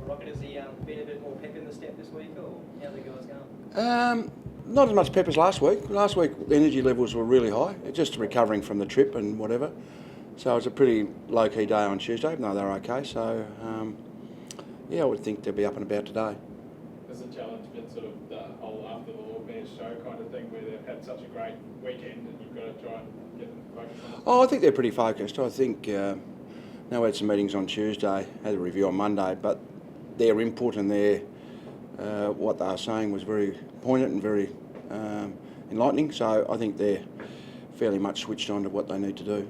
Rocket? Has he been a bit more pep in the step this week, or how are the guys going? Not as much pep as last week. Last week the energy levels were really high, just recovering from the trip and whatever. So it was a pretty low-key day on Tuesday, even though they were okay. So, I would think they'll be up and about today. Has the challenge been sort of the whole after the Lord Mayor's show kind of thing, where they've had such a great weekend and you've got to try and get them focused on it? Oh, I think they're pretty focused. I think we had some meetings on Tuesday, had a review on Monday, but their input and their what they were saying was very poignant and very enlightening. So I think they're fairly much switched on to what they need to do.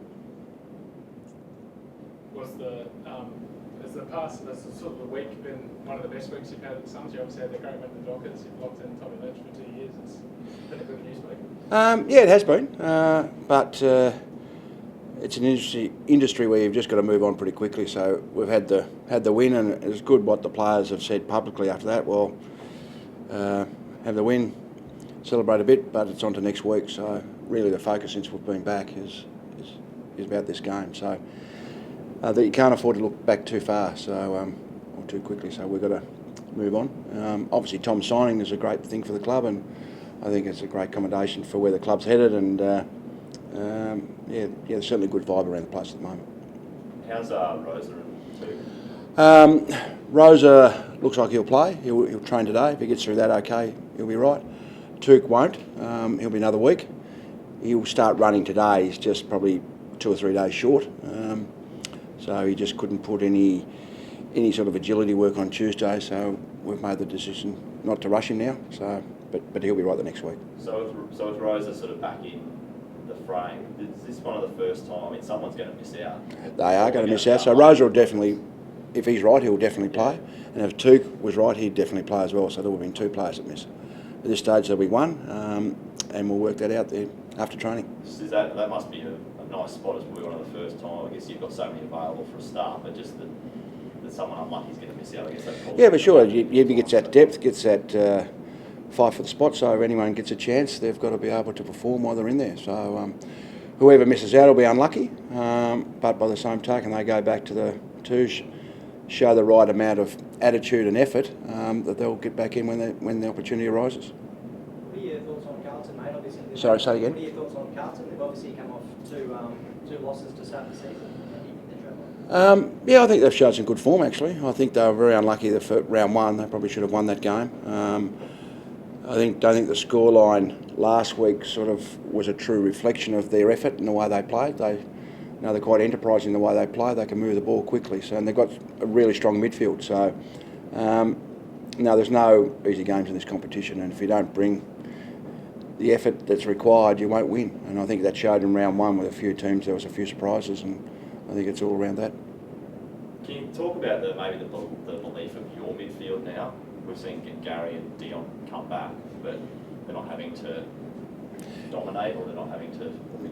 Has sort of the week been one of the best weeks you've had at the Suns? You obviously had the great win with the Dockers. You've locked in Tommy Lynch for 2 years. It's been a good news week. Yeah, it has been, but it's an industry where you've just got to move on pretty quickly. So we've had the win, and it's good what the players have said publicly after that. Well, have the win, celebrate a bit, but it's on to next week. So really, the focus since we've been back is about this game. So. That you can't afford to look back too far, or too quickly. So we've got to move on. Obviously, Tom's signing is a great thing for the club, and I think it's a great accommodation for where the club's headed. And there's certainly a good vibe around the place at the moment. How's Rosa and Touk? Rosa looks like he'll play. He'll train today. If he gets through that, okay, he'll be right. Touk won't. He'll be another week. He'll start running today. He's just probably 2 or 3 days short. So he just couldn't put any sort of agility work on Tuesday. So we've made the decision not to rush him now. So, but he'll be right the next week. So with Rosa sort of back in the frame, is this one of the first time? I mean, someone's going to miss out. They are going to miss out. So Rosa will definitely, if he's right, he'll definitely play. And if Touk was right, he'd definitely play as well. So there will have been 2 players that miss. At this stage, there'll be 1, and we'll work that out there after training. That must be a nice spot as probably one of the first time. I guess you've got so many available for a start, but just that someone unlucky is going to miss out. I guess that's yeah, but sure, he gets that depth, gets that fight for the spot. So if anyone gets a chance, they've got to be able to perform while they're in there. So whoever misses out will be unlucky. But by the same token, they go back to the twos, show the right amount of attitude and effort that they'll get back in when the opportunity arises. What are your thoughts on Carlton, mate? Obviously, sorry, say again. What are your thoughts on Carlton? They've obviously come off two losses to start the season. How do you think they're travelling? I think they've showed some good form actually. I think they were very unlucky the round 1. They probably should have won that game. I don't think the scoreline last week sort of was a true reflection of their effort and the way they played. They're quite enterprising the way they play. They can move the ball quickly, and they've got a really strong midfield. So there's no easy games in this competition, and if you don't bring the effort that's required, you won't win. And I think that showed in round 1 with a few teams. There was a few surprises, and I think it's all around that. Can you talk about the belief of your midfield now? We've seen Gary and Dion come back, but they're not having to dominate, or they're not having to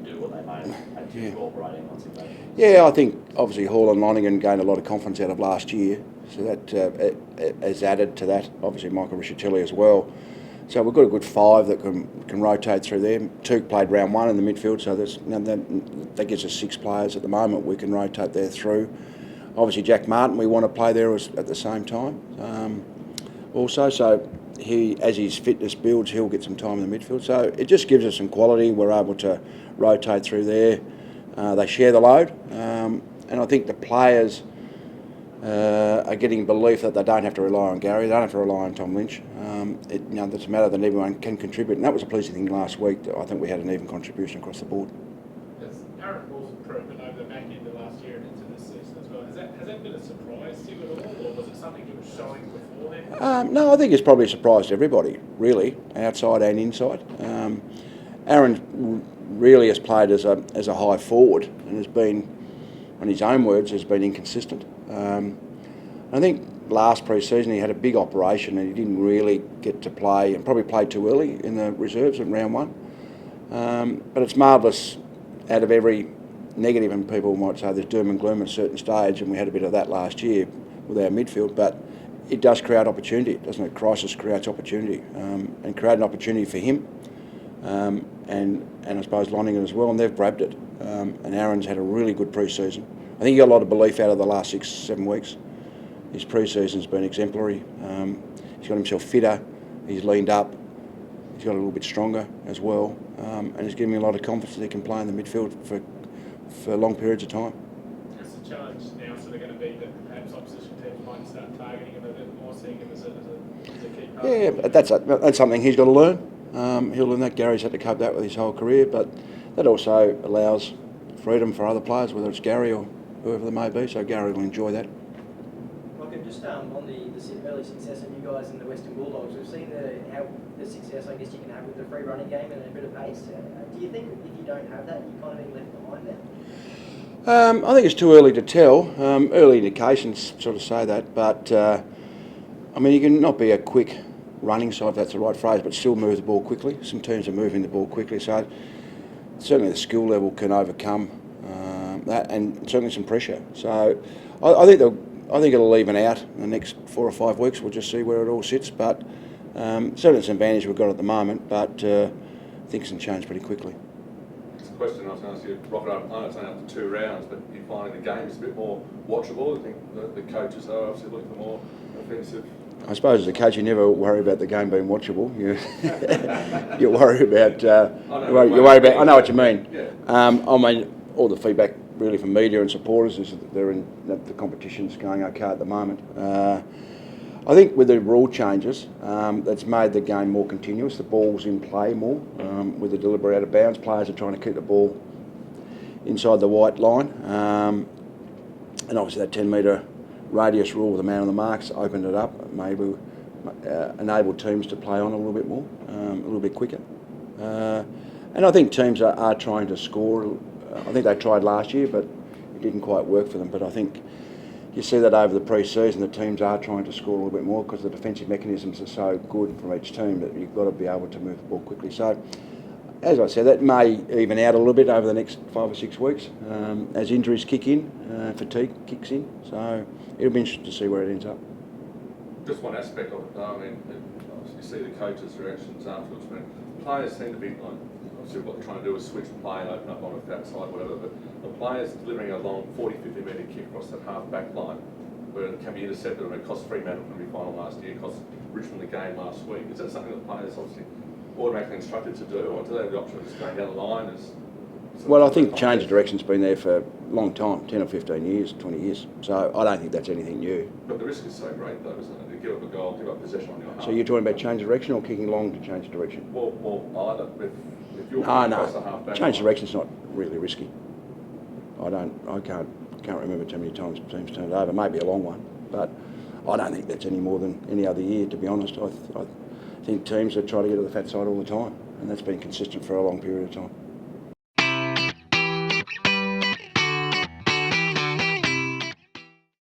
do what they may have to incorporate in once again. Yeah, I think obviously Hall and Lonergan gained a lot of confidence out of last year, so that has added to that. Obviously Michael Riccitelli as well. So we've got a good 5 that can rotate through them. Touk played round 1 in the midfield, so that gives us 6 players at the moment. We can rotate there through. Obviously Jack Martin, we want to play there at the same time. Also, so as his fitness builds, he'll get some time in the midfield. So it just gives us some quality. We're able to rotate through there. They share the load, and I think the players are getting belief that they don't have to rely on Gary, they don't have to rely on Tom Lynch. It's a matter that everyone can contribute, and that was a pleasing thing last week. That I think we had an even contribution across the board. Has Aaron Hall's improvement over the back end of last year and into this season as well, has that been a surprise to you at all, or was it something you were showing beforehand? No, I think it's probably surprised everybody, really, outside and inside. Aaron really has played as a high forward and has been, on his own words, has been inconsistent. I think last pre-season he had a big operation and he didn't really get to play, and probably played too early in the reserves in round 1. But it's marvellous, out of every negative, and people might say there's doom and gloom at a certain stage, and we had a bit of that last year with our midfield, but it does create opportunity, doesn't it? Crisis creates opportunity, and create an opportunity for him, and I suppose Lonergan as well, and they've grabbed it. And Aaron's had a really good pre-season. I think he got a lot of belief out of the last 6-7 weeks, His pre-season's been exemplary. He's got himself fitter. He's leaned up. He's got a little bit stronger as well, and he's given me a lot of confidence that he can play in the midfield for long periods of time. It's a challenge now sort of going to be that perhaps opposition teams might start targeting him a bit more, seeing him as a key part. Yeah, but that's something he's got to learn. He'll learn that. Gary's had to cope that with his whole career, but that also allows freedom for other players, whether it's Gary or whoever they may be. So Gary will enjoy that. Michael, just on the early success of you guys in the Western Bulldogs, we've seen how the success I guess you can have with the free running game and a bit of pace. Do you think if you don't have that, you've kind of been left behind there? I think it's too early to tell. Early indications sort of say that, but I mean, you can not be a quick running side, if that's the right phrase, but still move the ball quickly. Some teams are moving the ball quickly, so certainly the skill level can overcome that, and certainly some pressure. So I think it'll even out in the next 4 or 5 weeks. We'll just see where it all sits, but certainly it's an advantage we've got at the moment, but things can change pretty quickly. It's a question I was going to ask you, Rocket. I know it's only after 2 rounds, but you find the game is a bit more watchable. I think the coaches are obviously looking for more offensive. I suppose as a coach, you never worry about the game being watchable. You worry about. You worry about. I know what you mean. Yeah. I mean, all the feedback really from media and supporters is that the competition's going okay at the moment. I think with the rule changes, that's made the game more continuous. The ball's in play more with the deliberate out of bounds. Players are trying to keep the ball inside the white line, and obviously that 10-metre radius rule with the man on the marks opened it up, maybe enabled teams to play on a little bit more, a little bit quicker. And I think teams are trying to score. I think they tried last year, but it didn't quite work for them. But I think you see that over the pre-season, the teams are trying to score a little bit more because the defensive mechanisms are so good from each team that you've got to be able to move the ball quickly. So, as I said, that may even out a little bit over the next 5 or 6 weeks as injuries kick in, fatigue kicks in. So it'll be interesting to see where it ends up. Just one aspect of it, though. I mean, you see the coaches' reactions afterwards. I mean, players seem to be like, obviously what they're trying to do is switch the play and open up on the outside, whatever. But the players delivering a long 40-50 metre kick across that half-back line, where it can be intercepted, and it cost Fremantle in the final last year, it cost Richmond the game last week. Is that something that players obviously automatically instructed to do, or do they have the option of just going down the line? Well, I think change of direction's been there for a long time, 10 or 15 years, 20 years. So I don't think that's anything new. But the risk is so great, though, isn't it? To give up a goal, give up possession on your half. So you're talking about change of direction or kicking long to change direction? Well, either. If you're across the half-back Change line, direction's not really risky. I can't remember too many times teams turned it over. Maybe a long one, but I don't think that's any more than any other year, to be honest. I think teams are trying to get to the fat side all the time, and that's been consistent for a long period of time.